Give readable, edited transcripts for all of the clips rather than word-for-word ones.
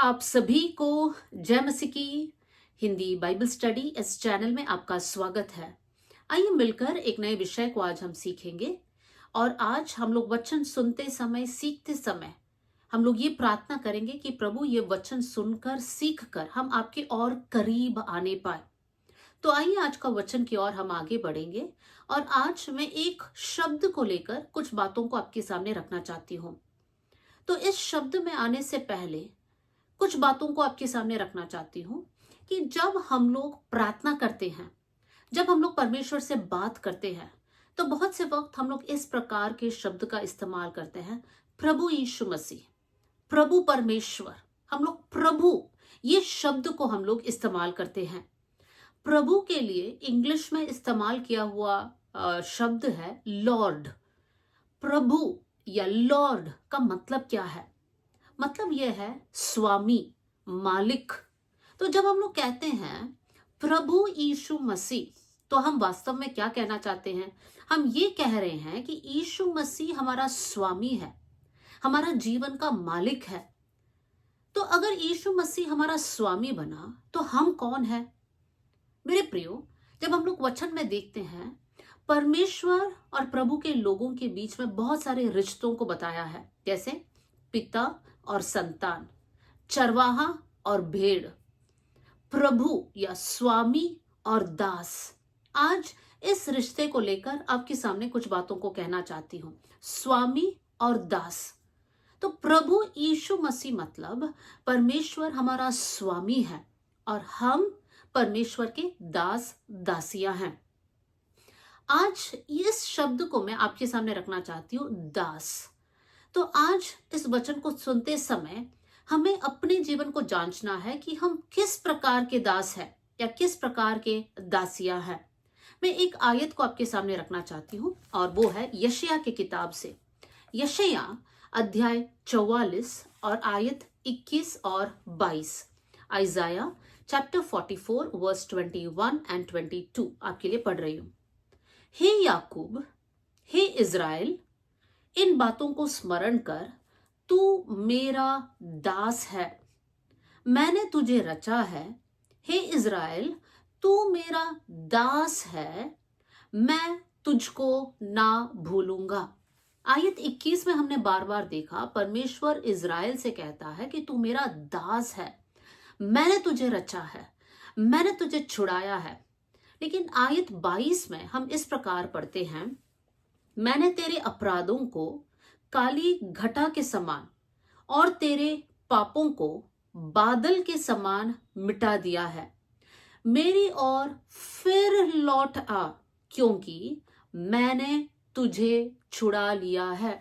आप सभी को जय मसीह की हिंदी बाइबल स्टडी इस चैनल में आपका स्वागत है। आइए मिलकर एक नए विषय को आज हम सीखेंगे। और आज हम लोग वचन सुनते समय, सीखते समय हम लोग ये प्रार्थना करेंगे कि प्रभु ये वचन सुनकर, सीखकर हम आपके और करीब आने पाए। तो आइए आज का वचन की ओर हम आगे बढ़ेंगे। और आज मैं एक शब्द को लेकर कुछ बातों को आपके सामने रखना चाहती हूँ। तो इस शब्द में आने से पहले कुछ बातों को आपके सामने रखना चाहती हूँ कि जब हम लोग प्रार्थना करते हैं, जब हम लोग परमेश्वर से बात करते हैं, तो बहुत से वक्त हम लोग इस प्रकार के शब्द का इस्तेमाल करते हैं। प्रभु यीशु मसीह, प्रभु परमेश्वर, हम लोग प्रभु ये शब्द को हम लोग इस्तेमाल करते हैं। प्रभु के लिए इंग्लिश में इस्तेमाल किया हुआ शब्द है लॉर्ड। प्रभु या लॉर्ड का मतलब क्या है? मतलब यह है स्वामी, मालिक। तो जब हम लोग कहते हैं प्रभु यीशु मसीह, तो हम वास्तव में क्या कहना चाहते हैं? हम ये कह रहे हैं कि यीशु मसीह हमारा स्वामी है, हमारा जीवन का मालिक है। तो अगर यीशु मसीह हमारा स्वामी बना तो हम कौन है? मेरे प्रियो, जब हम लोग वचन में देखते हैं, परमेश्वर और प्रभु के लोगों के बीच में बहुत सारे रिश्तों को बताया है, जैसे पिता और संतान, चरवाहा और भेड़, प्रभु या स्वामी और दास। आज इस रिश्ते को लेकर आपके सामने कुछ बातों को कहना चाहती हूं। स्वामी और दास। तो प्रभु यीशु मसीह मतलब परमेश्वर हमारा स्वामी है और हम परमेश्वर के दास दासियां हैं। आज इस शब्द को मैं आपके सामने रखना चाहती हूं, दास। तो आज इस वचन को सुनते समय हमें अपने जीवन को जांचना है कि हम किस प्रकार के दास हैं या किस प्रकार के दासियां हैं। मैं एक आयत को आपके सामने रखना चाहती हूं और वो है यशायाह की किताब से। यशायाह अध्याय 44 और आयत 21 और 22। आइजाया चैप्टर 44 वर्स 21 एंड 22 आपके लिए पढ़ रही हूं। हे याकूब, हे इज़राइल, इन बातों को स्मरण कर, तू मेरा दास है, मैंने तुझे रचा है। हे इज़राइल, तू मेरा दास है, मैं तुझको ना भूलूंगा। आयत 21 में हमने बार बार देखा परमेश्वर इज़राइल से कहता है कि तू मेरा दास है, मैंने तुझे रचा है, मैंने तुझे छुड़ाया है। लेकिन आयत 22 में हम इस प्रकार पढ़ते हैं, मैंने तेरे अपराधों को काली घटा के समान और तेरे पापों को बादल के समान मिटा दिया है। मेरी ओर फिर लौट आ, क्योंकि मैंने तुझे छुड़ा लिया है।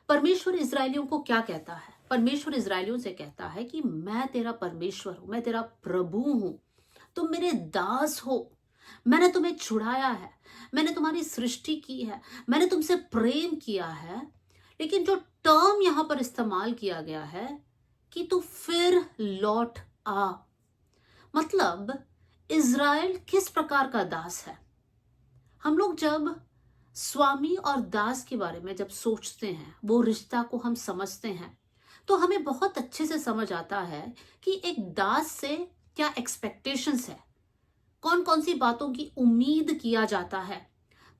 परमेश्वर इज़राइलियों को क्या कहता है? परमेश्वर इज़राइलियों से कहता है कि मैं तेरा परमेश्वर हूं, मैं तेरा प्रभु हूं, तुम मेरे दास हो, मैंने तुम्हें छुड़ाया है, मैंने तुम्हारी सृष्टि की है, मैंने तुमसे प्रेम किया है। लेकिन जो टर्म यहां पर इस्तेमाल किया गया है कि तू फिर लौट आ, मतलब इज़राइल किस प्रकार का दास है? हम लोग जब स्वामी और दास के बारे में जब सोचते हैं, वो रिश्ता को हम समझते हैं, तो हमें बहुत अच्छे से समझ आता है कि एक दास से क्या एक्सपेक्टेशंस है, कौन कौन सी बातों की उम्मीद किया जाता है।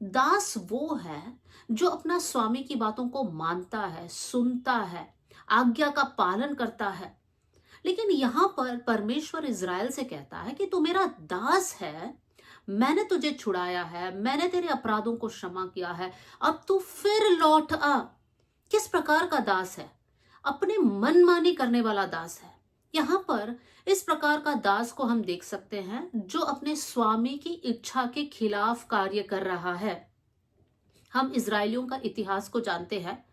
दास वो है जो अपना स्वामी की बातों को मानता है, सुनता है, आज्ञा का पालन करता है। लेकिन यहां पर परमेश्वर इज़राइल से कहता है कि तू मेरा दास है, मैंने तुझे छुड़ाया है, मैंने तेरे अपराधों को क्षमा किया है, अब तू फिर लौट आ। किस प्रकार का दास है? अपने मनमानी करने वाला दास है। यहां पर इस प्रकार का दास को हम देख सकते हैं जो अपने स्वामी की इच्छा के खिलाफ कार्य कर रहा है। हम इज़राइलियों का इतिहास को जानते हैं,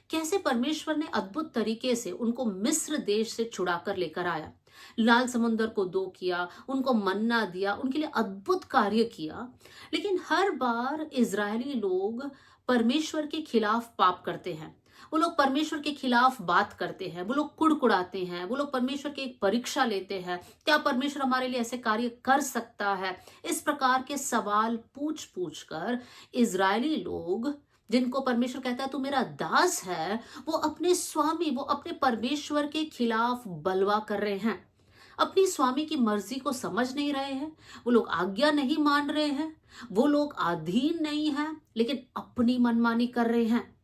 कैसे परमेश्वर ने अद्भुत तरीके से उनको मिस्र देश से छुड़ाकर लेकर आया, लाल समुंदर को दो किया, उनको मन्ना दिया, उनके लिए अद्भुत कार्य किया। लेकिन हर बार इज़राइली लोग परमेश्वर के खिलाफ पाप करते हैं, वो लोग परमेश्वर के खिलाफ बात करते हैं, वो लोग कुड़कुड़ाते हैं, वो लोग परमेश्वर की एक परीक्षा लेते हैं, क्या परमेश्वर हमारे लिए ऐसे कार्य कर सकता है? इस प्रकार के सवाल पूछ पूछ कर इज़राइली लोग जिनको परमेश्वर कहता है तू मेरा दास है, वो अपने स्वामी, वो अपने परमेश्वर के खिलाफ बलवा कर रहे हैं। अपनी स्वामी की मर्जी को समझ नहीं रहे हैं, वो लोग आज्ञा नहीं मान रहे हैं, वो लोग अधीन नहीं हैं, लेकिन अपनी मनमानी कर रहे हैं।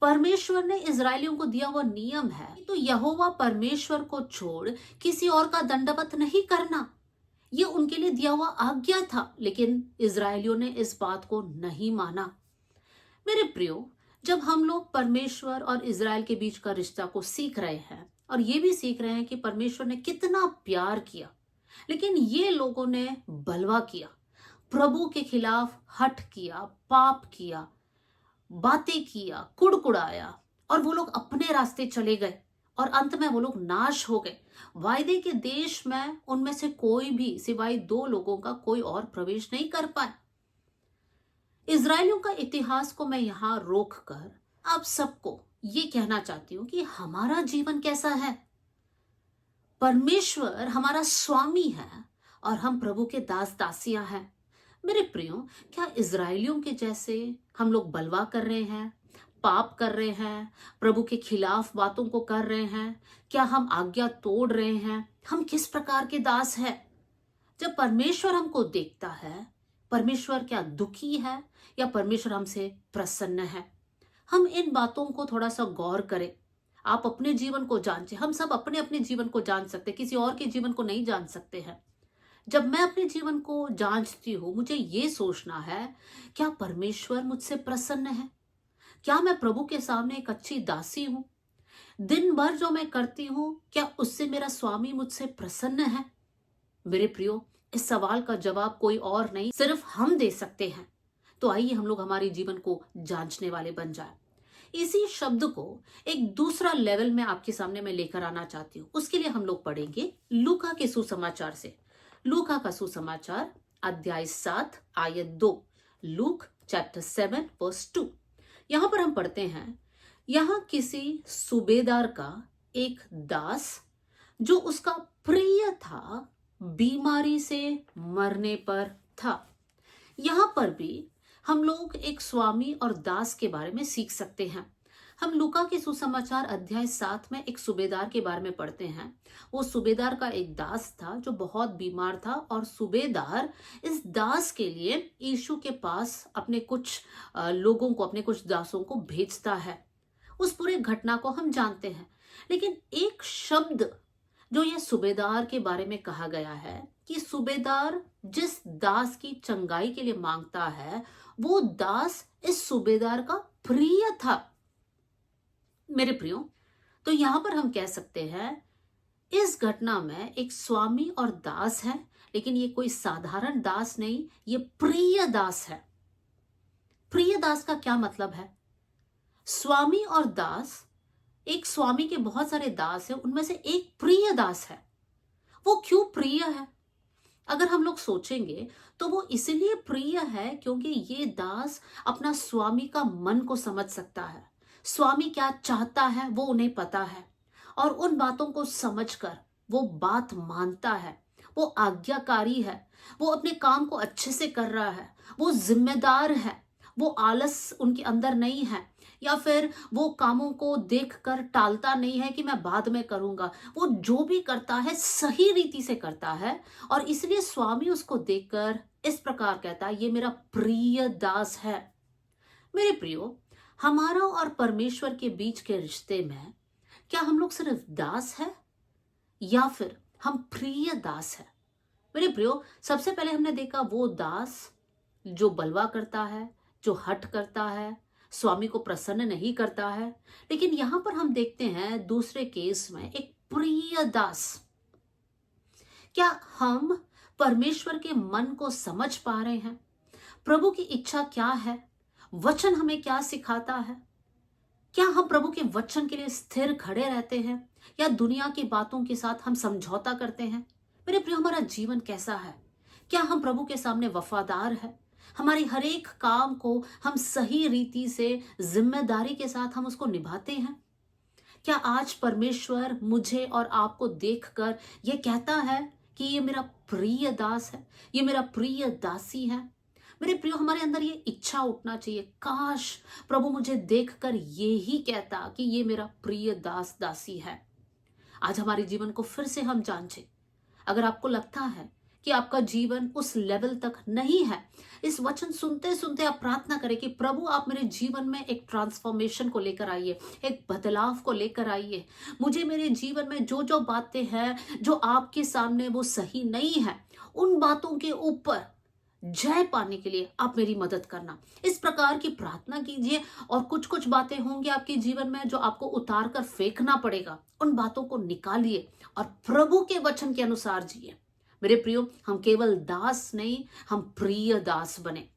परमेश्वर ने इजरायलियों को दिया हुआ नियम है तो यहोवा परमेश्वर को छोड़ किसी और का दंडवत नहीं करना। ये उनके लिए दिया हुआ आज्ञा था, लेकिन इजरायलियों ने इस बात को नहीं माना। मेरे प्रियो, जब हम लोग परमेश्वर और इजराइल के बीच का रिश्ता को सीख रहे हैं और ये भी सीख रहे हैं कि परमेश्वर ने कितना प्यार किया, लेकिन ये लोगों ने बलवा किया, प्रभु के खिलाफ हठ किया, पाप किया, बातें किया, कुड़कुड़ाया, और वो लोग अपने रास्ते चले गए और अंत में वो लोग नाश हो गए। वायदे के देश में उनमें से कोई भी सिवाय 2 लोगों का कोई और प्रवेश नहीं कर पाए। इजरायलियों का इतिहास को मैं यहां रोककर आप सबको ये कहना चाहती हूं कि हमारा जीवन कैसा है। परमेश्वर हमारा स्वामी है और हम प्रभु के दास दासियां हैं। मेरे प्रियो, क्या इजरायलियों के जैसे हम लोग बलवा कर रहे हैं, पाप कर रहे हैं, प्रभु के खिलाफ बातों को कर रहे हैं? क्या हम आज्ञा तोड़ रहे हैं? हम किस प्रकार के दास हैं? जब परमेश्वर हमको देखता है, परमेश्वर क्या दुखी है या परमेश्वर हमसे प्रसन्न है? हम इन बातों को थोड़ा सा गौर करें। आप अपने जीवन को जानते, हम सब अपने अपने जीवन को जान सकते, किसी और के जीवन को नहीं जान सकते हैं। जब मैं अपने जीवन को जांचती हूँ, मुझे ये सोचना है, क्या परमेश्वर मुझसे प्रसन्न है? क्या मैं प्रभु के सामने एक अच्छी दासी हूं? दिन भर जो मैं करती हूं, क्या उससे मेरा स्वामी मुझसे प्रसन्न है? मेरे प्रियो, इस सवाल का जवाब कोई और नहीं, सिर्फ हम दे सकते हैं। तो आइए हम लोग हमारे जीवन को जांचने वाले बन जाए। इसी शब्द को एक दूसरा लेवल में आपके सामने मैं लेकर आना चाहती हूँ। उसके लिए हम लोग पढ़ेंगे लूका के सुसमाचार से। लूका का सुसमाचार अध्याय 7 आयत 2। Luke chapter 7 verse 2। यहां पर हम पढ़ते हैं, यहां किसी सूबेदार का एक दास जो उसका प्रिय था, बीमारी से मरने पर था। यहां पर भी हम लोग एक स्वामी और दास के बारे में सीख सकते हैं। हम लूका के सुसमाचार अध्याय 7 में एक सूबेदार के बारे में पढ़ते हैं। वो सूबेदार का एक दास था जो बहुत बीमार था, और सूबेदार इस दास के लिए यीशु के पास अपने कुछ लोगों को, अपने कुछ दासों को भेजता है। उस पूरे घटना को हम जानते हैं, लेकिन एक शब्द जो ये सूबेदार के बारे में कहा गया है कि सूबेदार जिस दास की चंगाई के लिए मांगता है, वो दास इस सूबेदार का प्रिय था। मेरे प्रियो, तो यहां पर हम कह सकते हैं इस घटना में एक स्वामी और दास है, लेकिन ये कोई साधारण दास नहीं, ये प्रिय दास है। प्रिय दास का क्या मतलब है? स्वामी और दास, एक स्वामी के बहुत सारे दास हैं, उनमें से एक प्रिय दास है। वो क्यों प्रिय है? अगर हम लोग सोचेंगे तो वो इसलिए प्रिय है क्योंकि ये दास अपना स्वामी का मन को समझ सकता है। स्वामी क्या चाहता है वो उन्हें पता है, और उन बातों को समझकर वो बात मानता है। वो आज्ञाकारी है, वो अपने काम को अच्छे से कर रहा है, वो जिम्मेदार है, वो आलस उनके अंदर नहीं है, या फिर वो कामों को देखकर टालता नहीं है कि मैं बाद में करूंगा। वो जो भी करता है सही रीति से करता है, और इसलिए स्वामी उसको देखकर इस प्रकार कहता है, ये मेरा प्रिय दास है। मेरे प्रियो, हमारा और परमेश्वर के बीच के रिश्ते में क्या हम लोग सिर्फ दास है या फिर हम प्रिय दास है? मेरे प्रियो, सबसे पहले हमने देखा वो दास जो बलवा करता है, जो हठ करता है, स्वामी को प्रसन्न नहीं करता है। लेकिन यहां पर हम देखते हैं दूसरे केस में एक प्रिय दास। क्या हम परमेश्वर के मन को समझ पा रहे हैं? प्रभु की इच्छा क्या है? वचन हमें क्या सिखाता है? क्या हम प्रभु के वचन के लिए स्थिर खड़े रहते हैं, या दुनिया की बातों के साथ हम समझौता करते हैं? मेरे प्रिय, हमारा जीवन कैसा है? क्या हम प्रभु के सामने वफादार है? हमारी हर एक काम को हम सही रीति से, जिम्मेदारी के साथ हम उसको निभाते हैं? क्या आज परमेश्वर मुझे और आपको देखकर ये कहता है कि ये मेरा प्रिय दास है, ये मेरा प्रिय दासी है? मेरे प्रियो, हमारे अंदर ये इच्छा उठना चाहिए, काश प्रभु मुझे देखकर ये ही कहता कि ये मेरा प्रिय दास दासी है। आज हमारे जीवन को फिर से हम जांचें। अगर आपको लगता है कि आपका जीवन उस लेवल तक नहीं है, इस वचन सुनते सुनते आप प्रार्थना करें कि प्रभु आप मेरे जीवन में एक ट्रांसफॉर्मेशन को लेकर आइए, एक बदलाव को लेकर आइए। मुझे मेरे जीवन में जो जो बातें हैं जो आपके सामने वो सही नहीं है, उन बातों के ऊपर जय पाने के लिए आप मेरी मदद करना। इस प्रकार की प्रार्थना कीजिए और कुछ कुछ बातें होंगी आपके जीवन में जो आपको उतार कर फेंकना पड़ेगा। उन बातों को निकालिए और प्रभु के वचन के अनुसार जिए। मेरे प्रियो, हम केवल दास नहीं, हम प्रिय दास बने।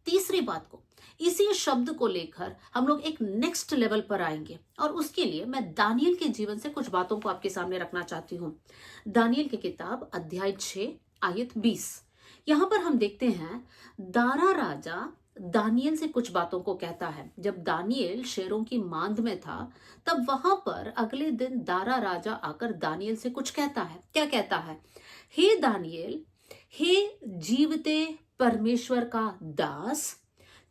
तीसरी बात को, इसी शब्द को लेकर हम लोग एक नेक्स्ट लेवल पर आएंगे और उसके लिए मैं दानियल के जीवन से कुछ बातों को आपके सामने रखना चाहती हूँ। दानियल की किताब अध्याय 6 आयत 20। यहां पर हम देखते हैं दारा राजा दानियल से कुछ बातों को कहता है। जब दानियल शेरों की मांद में था तब वहां पर अगले दिन दारा राजा आकर दानियल से कुछ कहता है। क्या कहता है? हे दानियल, हे जीवते परमेश्वर का दास,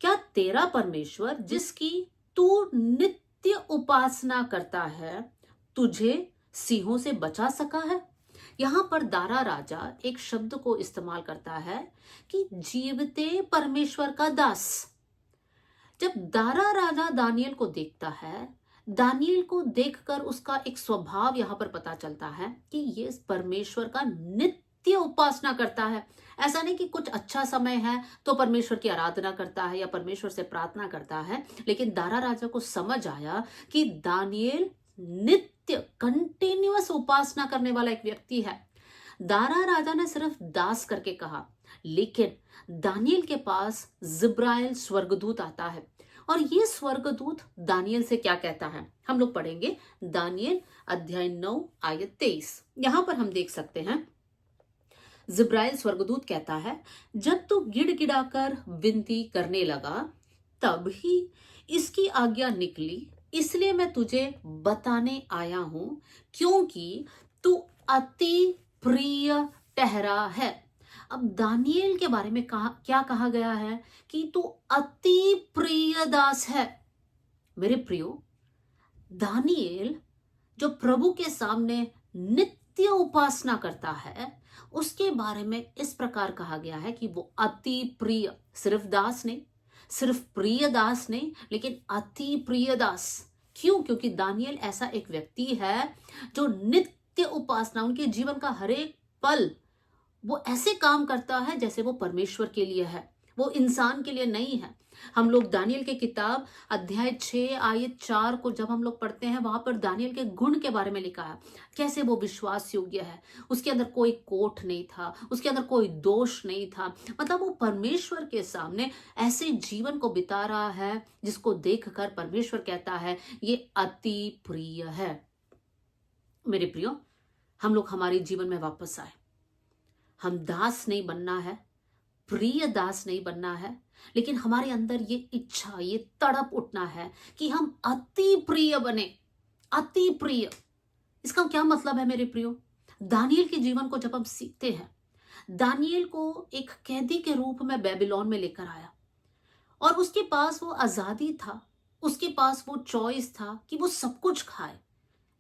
क्या तेरा परमेश्वर जिसकी तू नित्य उपासना करता है तुझे सिंहों से बचा सका है? यहां पर दारा राजा एक शब्द को इस्तेमाल करता है कि जीवते परमेश्वर का दास। जब दारा राजा दानियल को देखता है, दानियल को देखकर उसका एक स्वभाव यहां पर पता चलता है कि ये परमेश्वर का नित्य उपासना करता है। ऐसा नहीं कि कुछ अच्छा समय है तो परमेश्वर की आराधना करता है या परमेश्वर से प्रार्थना करता है, लेकिन दारा राजा को समझ आया कि दानियल नित्य कंटिन्यूअस उपासना करने वाला एक व्यक्ति है। दारा राजा ने सिर्फ दास करके कहा, लेकिन दानियल के पास जिब्राइल स्वर्गदूत आता है और ये स्वर्गदूत दानियल से क्या कहता है हम लोग पढ़ेंगे। दानियल अध्याय 9 आयत 23। यहां पर हम देख सकते हैं जिब्राइल स्वर्गदूत कहता है, जब तू गिड़गिड़ाकर विनती करने लगा तब ही इसकी आज्ञा निकली, इसलिए मैं तुझे बताने आया हूं क्योंकि तू अति प्रिय ठहरा है। अब दानियल के बारे में क्या कहा गया है कि तू अति प्रिय दास है। मेरे प्रियो, दानियल जो प्रभु के सामने नित्य उपासना करता है, उसके बारे में इस प्रकार कहा गया है कि वो अति प्रिय, सिर्फ दास नहीं, सिर्फ प्रिय दास नहीं, लेकिन अति प्रिय दास। क्यों? क्योंकि दानियल ऐसा एक व्यक्ति है जो नित्य उपासना, उनके जीवन का हर एक पल वो ऐसे काम करता है जैसे वो परमेश्वर के लिए है, वो इंसान के लिए नहीं है। हम लोग दानियल के किताब अध्याय 6 आयत 4 को जब हम लोग पढ़ते हैं, वहां पर दानियल के गुण के बारे में लिखा है, कैसे वो विश्वास योग्य है। उसके अंदर कोई कोट नहीं था, उसके अंदर कोई दोष नहीं था। मतलब वो परमेश्वर के सामने ऐसे जीवन को बिता रहा है जिसको देखकर परमेश्वर कहता है ये अति प्रिय है। मेरे प्रियो, हम लोग हमारे जीवन में वापस आए। हम दास नहीं बनना है, प्रिय दास नहीं बनना है, लेकिन हमारे अंदर ये इच्छा, ये तड़प उठना है कि हम अति प्रिय बने। अति प्रिय, इसका क्या मतलब है मेरे प्रियो? दानियल के जीवन को जब हम सीखते हैं, दानियल को एक कैदी के रूप में बेबीलोन में लेकर आया और उसके पास वो आजादी था, उसके पास वो चॉइस था कि वो सब कुछ खाए,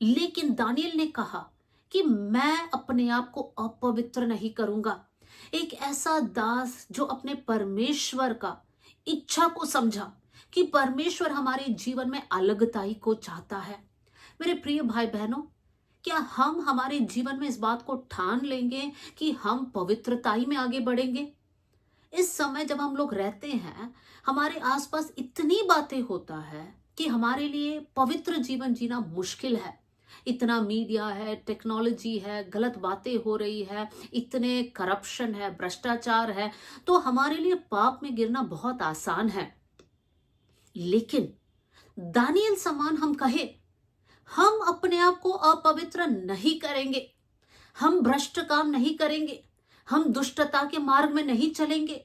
लेकिन दानियल ने कहा कि मैं अपने आप को अपवित्र नहीं करूंगा। एक ऐसा दास जो अपने परमेश्वर का इच्छा को समझा कि परमेश्वर हमारे जीवन में अलगताई को चाहता है। मेरे प्रिय भाई बहनों, क्या हम हमारे जीवन में इस बात को ठान लेंगे कि हम पवित्रताई में आगे बढ़ेंगे? इस समय जब हम लोग रहते हैं, हमारे आसपास इतनी बातें होता है कि हमारे लिए पवित्र जीवन जीना मुश्किल है। इतना मीडिया है, टेक्नोलॉजी है, गलत बातें हो रही है, इतने करप्शन है, भ्रष्टाचार है, तो हमारे लिए पाप में गिरना बहुत आसान है। लेकिन दानियल समान हम कहे, हम अपने आप को अपवित्र नहीं करेंगे, हम भ्रष्ट काम नहीं करेंगे, हम दुष्टता के मार्ग में नहीं चलेंगे,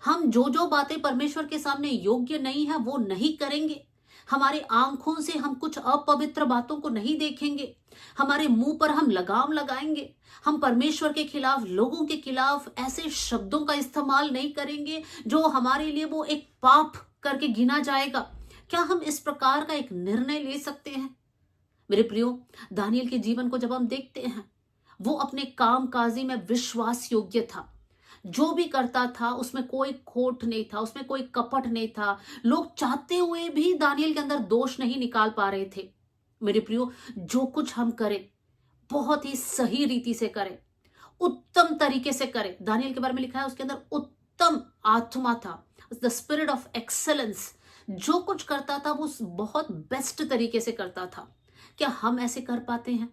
हम जो जो बातें परमेश्वर के सामने योग्य नहीं है वो नहीं करेंगे, हमारे आंखों से हम कुछ अपवित्र बातों को नहीं देखेंगे, हमारे मुंह पर हम लगाम लगाएंगे, हम परमेश्वर के खिलाफ, लोगों के खिलाफ ऐसे शब्दों का इस्तेमाल नहीं करेंगे जो हमारे लिए वो एक पाप करके गिना जाएगा। क्या हम इस प्रकार का एक निर्णय ले सकते हैं? मेरे प्रियो, दानियल के जीवन को जब हम देखते हैं, वो अपने कामकाजी में विश्वास योग्य था। जो भी करता था उसमें कोई खोट नहीं था, उसमें कोई कपट नहीं था। लोग चाहते हुए भी दानियल के अंदर दोष नहीं निकाल पा रहे थे। मेरे प्रियो, जो कुछ हम करें बहुत ही सही रीति से करें, उत्तम तरीके से करें। दानियल के बारे में लिखा है उसके अंदर उत्तम आत्मा था, द स्पिरिट ऑफ एक्सेलेंस। जो कुछ करता था वो बहुत बेस्ट तरीके से करता था। क्या हम ऐसे कर पाते हैं?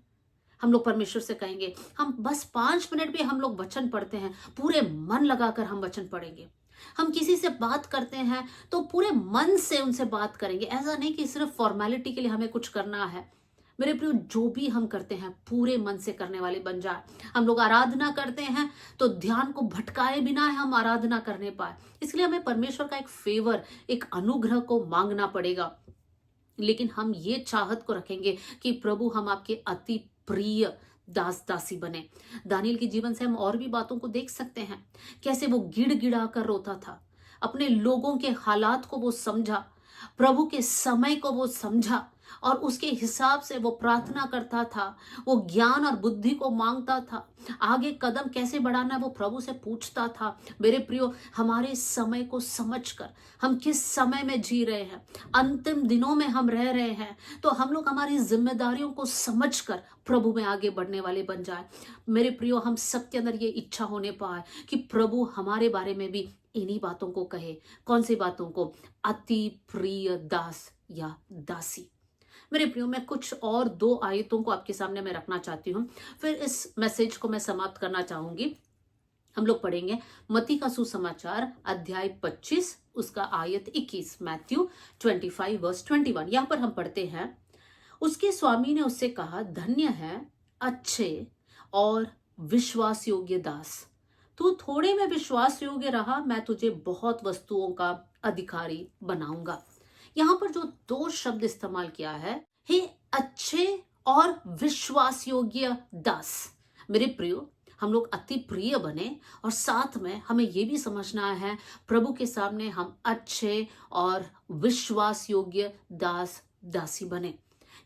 हम लोग परमेश्वर से कहेंगे, हम बस 5 मिनट भी हम लोग वचन पढ़ते हैं, पूरे मन लगाकर हम वचन पढ़ेंगे। हम किसी से बात करते हैं तो पूरे मन से उनसे बात करेंगे। ऐसा नहीं कि सिर्फ फॉर्मेलिटी के लिए हमें कुछ करना है। मेरे प्रियो, जो भी हम करते हैं पूरे मन से करने वाले बन जाए। हम लोग आराधना करते हैं तो ध्यान को भटकाए बिना हम आराधना करने पाए। इसलिए हमें परमेश्वर का एक फेवर, एक अनुग्रह को मांगना पड़ेगा। लेकिन हम ये चाहत को रखेंगे कि प्रभु हम आपके अति प्रिय दास दासी बने। दानियल के जीवन से हम और भी बातों को देख सकते हैं, कैसे वो गिड़गिड़ा कर रोता था, अपने लोगों के हालात को वो समझा, प्रभु के समय को वो समझा और उसके हिसाब से वो प्रार्थना करता था। वो ज्ञान और बुद्धि को मांगता था, आगे कदम कैसे बढ़ाना है वो प्रभु से पूछता था। मेरे प्रियो, हमारे समय को समझकर, हम किस समय में जी रहे हैं, अंतिम दिनों में हम रह रहे हैं, तो हम लोग हमारी जिम्मेदारियों को समझकर प्रभु में आगे बढ़ने वाले बन जाए। मेरे प्रियो, हम सबके अंदर ये इच्छा होने पाए कि प्रभु हमारे बारे में भी इन्हीं बातों को कहे। कौन सी बातों को? अति प्रिय दास या दासी। मेरे प्रियो, मैं कुछ और 2 आयतों को आपके सामने मैं रखना चाहती हूँ, फिर इस मैसेज को मैं समाप्त करना चाहूंगी। हम लोग पढ़ेंगे मत्ती का सुसमाचार अध्याय 25 उसका आयत 21, मैथ्यू 25 वर्स 21। यहां पर हम पढ़ते हैं, उसके स्वामी ने उससे कहा, धन्य है अच्छे और विश्वास योग्य दास, तू थोड़े में विश्वास योग्य रहा, मैं तुझे बहुत वस्तुओं का अधिकारी बनाऊंगा। यहां पर जो 2 शब्द इस्तेमाल किया है, हे अच्छे और विश्वास योग्य दास। मेरे प्रियो, हम लोग अति प्रिय बने और साथ में हमें यह भी समझना है प्रभु के सामने हम अच्छे और विश्वास योग्य दास दासी बने।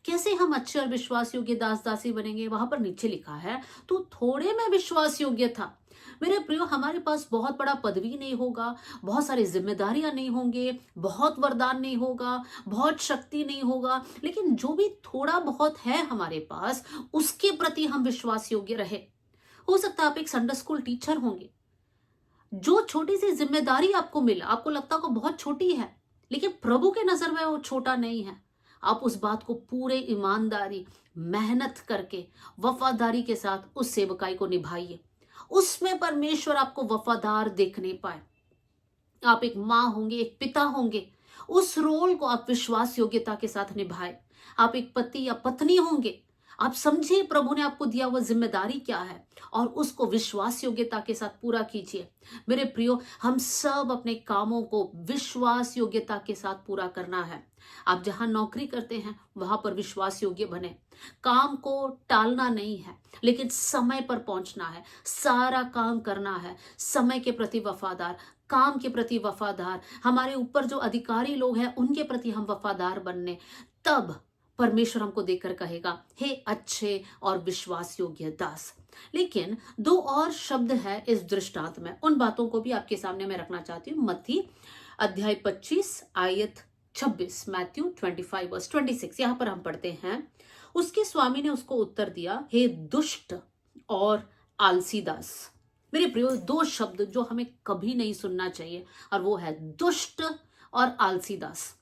कैसे हम अच्छे और विश्वास योग्य दास दासी बनेंगे? वहां पर नीचे लिखा है, तू थोड़े में विश्वास योग्य था। मेरे प्रियो, हमारे पास बहुत बड़ा पदवी नहीं होगा, बहुत सारी जिम्मेदारियां नहीं होंगे, बहुत वरदान नहीं होगा, बहुत शक्ति नहीं होगा, लेकिन जो भी थोड़ा बहुत है हमारे पास, उसके प्रति हम विश्वास योग्य रहे। हो सकता है आप एक संडे स्कूल टीचर होंगे, जो छोटी सी जिम्मेदारी आपको मिला, आपको लगता है बहुत छोटी है, लेकिन प्रभु के नजर में वो छोटा नहीं है। आप उस बात को पूरे ईमानदारी, मेहनत करके, वफादारी के साथ उस सेवकाई को निभाइए। उसमें परमेश्वर आपको वफादार देखने पाए। आप एक माँ होंगे, एक पिता होंगे, उस रोल को आप विश्वास योग्यता के साथ निभाए। आप एक पति या पत्नी होंगे, आप समझिए प्रभु ने आपको दिया हुआ जिम्मेदारी क्या है और उसको विश्वास योग्यता के साथ पूरा कीजिए। मेरे प्रियो, हम सब अपने कामों को विश्वास योग्यता के साथ पूरा करना है। आप जहां नौकरी करते हैं वहां पर विश्वास योग्य बने। काम को टालना नहीं है, लेकिन समय पर पहुंचना है, सारा काम करना है, समय के प्रति वफादार, काम के प्रति वफादार, हमारे ऊपर जो अधिकारी लोग हैं उनके प्रति हम वफादार बनने। तब परमेश्वर हमको देखकर कहेगा, हे अच्छे और विश्वास योग्य दास। लेकिन 2 और शब्द है इस दृष्टांत में, उन बातों को भी आपके सामने मैं रखना चाहती हूँ। मत्ती अध्याय 25 आयत 26, मैथ्यू 25 वर्स 26। यहां पर हम पढ़ते हैं, उसके स्वामी ने उसको उत्तर दिया, हे दुष्ट और आलसी दास। मेरे प्रियो, 2 शब्द जो हमें कभी नहीं सुनना चाहिए, और वो है दुष्ट और आलसी दास।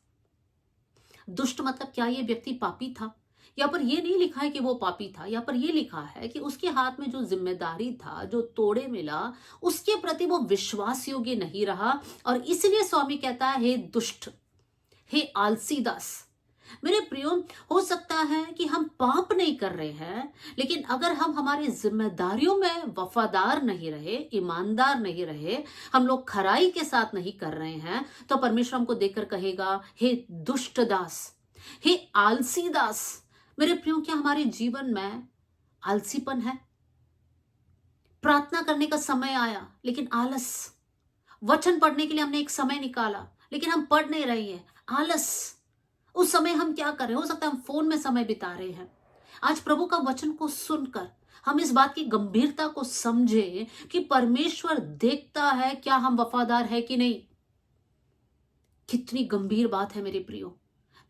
दुष्ट मतलब क्या? ये व्यक्ति पापी था? यहाँ पर ये नहीं लिखा है कि वो पापी था, यहाँ पर ये लिखा है कि उसके हाथ में जो जिम्मेदारी था, जो तोड़े मिला, उसके प्रति वो विश्वास योग्य नहीं रहा, और इसलिए स्वामी कहता है, हे दुष्ट, हे आलसी दास। मेरे प्रियो, हो सकता है कि हम पाप नहीं कर रहे हैं, लेकिन अगर हम हमारी जिम्मेदारियों में वफादार नहीं रहे, ईमानदार नहीं रहे, हम लोग खराई के साथ नहीं कर रहे हैं, तो परमेश्वर हमको देखकर कहेगा, हे दुष्ट दास, हे आलसी दास, मेरे प्रियो, क्या हमारे जीवन में आलसीपन है? प्रार्थना करने का समय आया लेकिन आलस, वचन पढ़ने के लिए हमने एक समय निकाला लेकिन हम पढ़ नहीं रहे हैं, आलस। उस समय हम क्या कर रहे हैं? हो सकता है हम फोन में समय बिता रहे हैं। आज प्रभु का वचन को सुनकर हम इस बात की गंभीरता को समझे कि परमेश्वर देखता है क्या हम वफादार है कि नहीं। कितनी गंभीर बात है मेरे प्रियो।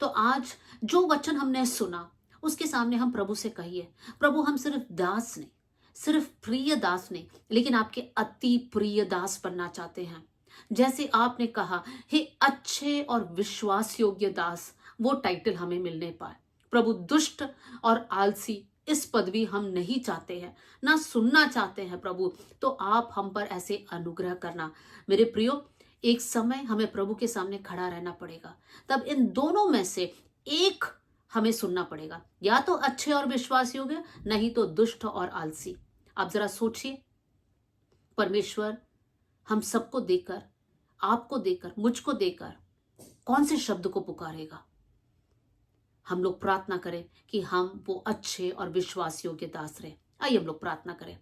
तो आज जो वचन हमने सुना उसके सामने हम प्रभु से कहिए, प्रभु हम सिर्फ दास नहीं, सिर्फ प्रिय दास नहीं, लेकिन आपके अति प्रिय दास बनना चाहते हैं। जैसे आपने कहा, हे अच्छे और विश्वास योग्य दास, वो टाइटल हमें मिलने पाए। प्रभु दुष्ट और आलसी इस पदवी हम नहीं चाहते हैं, ना सुनना चाहते हैं प्रभु। तो आप हम पर ऐसे अनुग्रह करना। मेरे प्रियो, एक समय हमें प्रभु के सामने खड़ा रहना पड़ेगा, तब इन दोनों में से एक हमें सुनना पड़ेगा, या तो अच्छे और विश्वास योग्य, नहीं तो दुष्ट और आलसी। आप जरा सोचिए, परमेश्वर हम सबको देकर, आपको देकर, मुझको देकर कौन से शब्द को पुकारेगा? हम लोग प्रार्थना करें कि हम वो अच्छे और विश्वास योग्य दास रहे। आइए हम लोग प्रार्थना करें।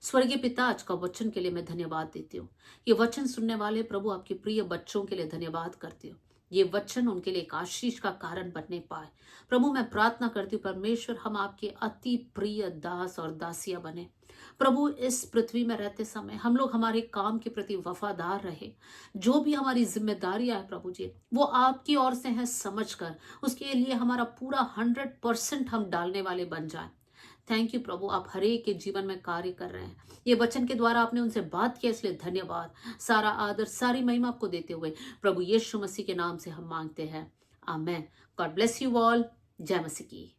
स्वर्गीय पिता, आज का वचन के लिए मैं धन्यवाद देती हूँ। ये वचन सुनने वाले प्रभु आपके प्रिय बच्चों के लिए धन्यवाद करती हूँ। ये वचन उनके लिए एक आशीष का कारण बनने पाए। प्रभु मैं प्रार्थना करती हूँ, परमेश्वर हम आपके अति प्रिय दास और दासिया बने। प्रभु इस पृथ्वी में रहते समय हम लोग हमारे काम के प्रति वफादार रहे। जो भी हमारी जिम्मेदारियां है प्रभु जी, वो आपकी ओर से है समझकर उसके लिए हमारा पूरा 100% हम डालने वाले बन जाए। थैंक यू प्रभु, आप हर एक के जीवन में कार्य कर रहे हैं। ये वचन के द्वारा आपने उनसे बात किया, इसलिए धन्यवाद। सारा आदर, सारी महिमा आपको देते हुए प्रभु यीशु मसीह के नाम से हम मांगते हैं, amen. God bless you all. जय मसीह की।